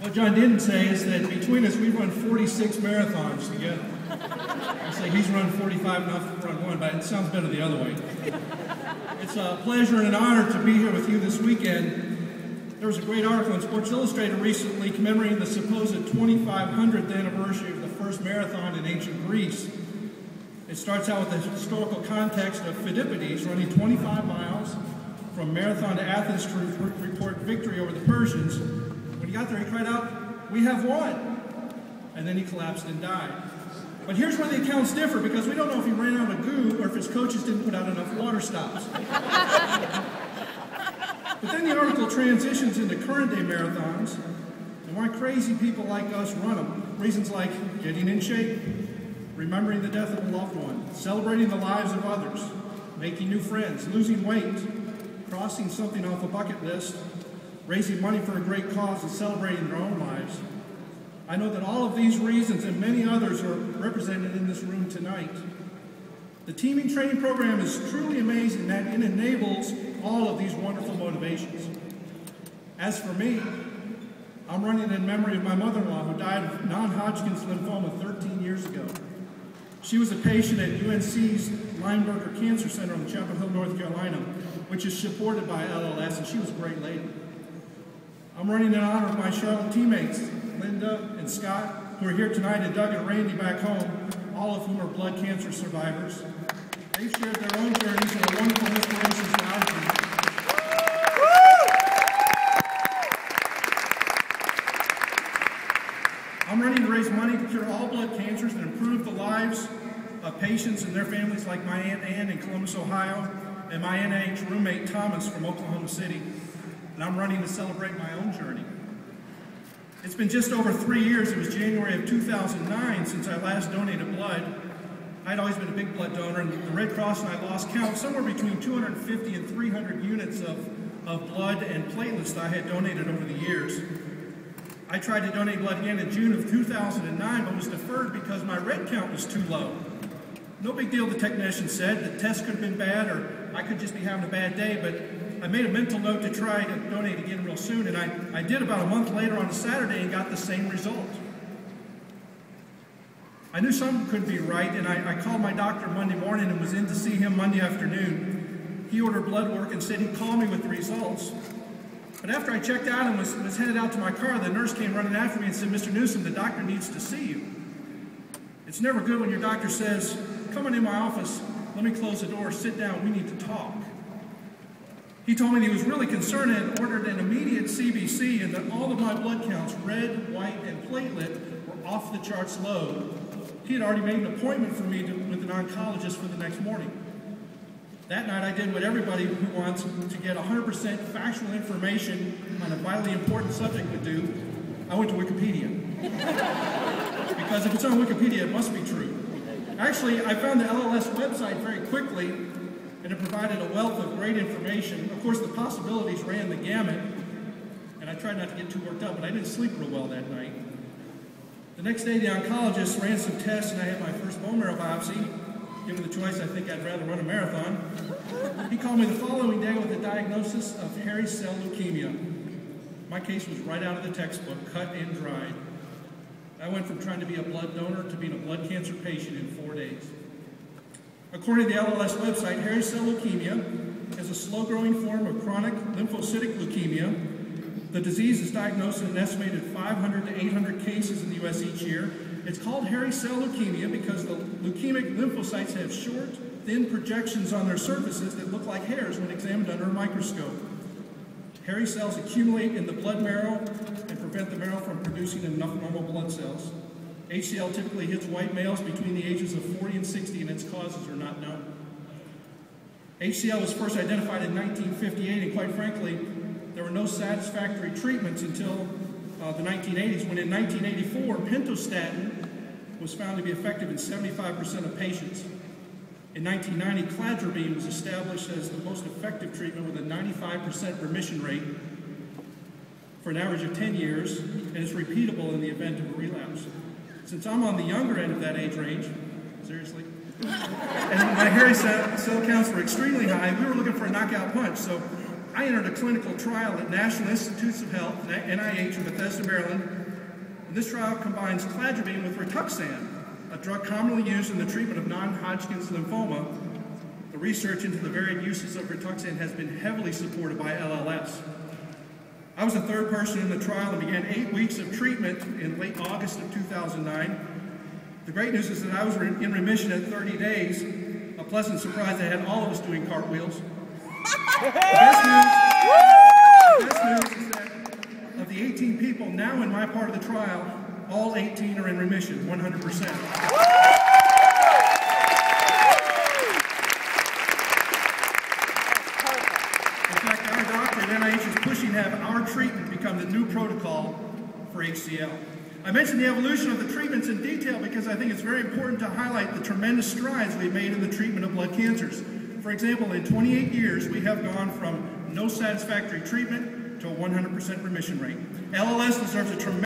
What John didn't say is that between us, we've run 46 marathons together. I say he's run 45 and I've run one, but it sounds better the other way. It's a pleasure and an honor to be here with you this weekend. There was a great article in Sports Illustrated recently commemorating the supposed 2500th anniversary of the first marathon in ancient Greece. It starts out with the historical context of Phidippides running 25 miles from Marathon to Athens to report victory over the Persians. When he got there, he cried out, "We have won!" And then he collapsed and died. But here's where the accounts differ, because we don't know if he ran out of goo or if his coaches didn't put out enough water stops. But then the article transitions into current-day marathons and why crazy people like us run them. Reasons like getting in shape, remembering the death of a loved one, celebrating the lives of others, making new friends, losing weight, crossing something off a bucket list, raising money for a great cause, and celebrating their own lives. I know that all of these reasons and many others are represented in this room tonight. The teaming training program is truly amazing that it enables all of these wonderful motivations. As for me, I'm running in memory of my mother-in-law who died of non-Hodgkin's lymphoma 13 years ago. She was a patient at UNC's Lineberger Cancer Center in Chapel Hill, North Carolina, which is supported by LLS, and she was a great lady. I'm running in honor of my Charlotte teammates, Linda and Scott, who are here tonight, and Doug and Randy back home, all of whom are blood cancer survivors. They've shared their own journeys and are wonderful inspirations to our team. I'm running to raise money to cure all blood cancers and improve the lives of patients and their families like my Aunt Ann in Columbus, Ohio, and my NIH roommate Thomas from Oklahoma City. And I'm running to celebrate my own journey. It's been just over 3 years. It was January of 2009 since I last donated blood. I'd always been a big blood donor, and the Red Cross and I lost count somewhere between 250 and 300 units of blood and platelets that I had donated over the years. I tried to donate blood again in June of 2009, but was deferred because my red count was too low. No big deal, the technician said. The test could have been bad, or I could just be having a bad day, but I made a mental note to try to donate again real soon, and I did about a month later on a Saturday and got the same result. I knew something couldn't be right, and I called my doctor Monday morning and was in to see him Monday afternoon. He ordered blood work and said he'd call me with the results. But after I checked out and was headed out to my car, the nurse came running after me and said, "Mr. Newsom, the doctor needs to see you." It's never good when your doctor says, "Come on in my office, let me close the door, sit down, we need to talk." He told me that he was really concerned and ordered an immediate CBC and that all of my blood counts, red, white, and platelet, were off the charts low. He had already made an appointment for me with an oncologist for the next morning. That night I did what everybody who wants to get 100% factual information on a vitally important subject would do. I went to Wikipedia. Because if it's on Wikipedia, it must be true. Actually, I found the LLS website very quickly, and it provided a wealth of great information. Of course, the possibilities ran the gamut, and I tried not to get too worked up, but I didn't sleep real well that night. The next day, the oncologist ran some tests, and I had my first bone marrow biopsy. Given the choice, I think I'd rather run a marathon. He called me the following day with a diagnosis of hairy cell leukemia. My case was right out of the textbook, cut and dried. I went from trying to be a blood donor to being a blood cancer patient in 4 days. According to the LLS website, hairy cell leukemia is a slow-growing form of chronic lymphocytic leukemia. The disease is diagnosed in an estimated 500 to 800 cases in the U.S. each year. It's called hairy cell leukemia because the leukemic lymphocytes have short, thin projections on their surfaces that look like hairs when examined under a microscope. Hairy cells accumulate in the blood marrow and prevent the marrow from producing enough normal blood cells. HCL typically hits white males between the ages of 40 and 60, and its causes are not known. HCL was first identified in 1958, and quite frankly, there were no satisfactory treatments until the 1980s, when in 1984, pentostatin was found to be effective in 75% of patients. In 1990, cladribine was established as the most effective treatment with a 95% remission rate for an average of 10 years, and it's repeatable in the event of a relapse. Since I'm on the younger end of that age range, seriously, and my hairy cell counts were extremely high, we were looking for a knockout punch, so I entered a clinical trial at National Institutes of Health, NIH, in Bethesda, Maryland. And this trial combines cladribine with Rituxan, a drug commonly used in the treatment of non-Hodgkin's lymphoma. The research into the varied uses of Rituxan has been heavily supported by LLS. I was the third person in the trial and began 8 weeks of treatment in late August of 2009. The great news is that I was in remission at 30 days. A pleasant surprise that had all of us doing cartwheels. The best news is that of the 18 people now in my part of the trial, all 18 are in remission, 100%. In fact, our doctor at NIH is pushing to have our treatment become the new protocol for HCL. I mentioned the evolution of the treatments in detail because I think it's very important to highlight the tremendous strides we've made in the treatment of blood cancers. For example, in 28 years, we have gone from no satisfactory treatment to a 100% remission rate. LLS deserves a tremendous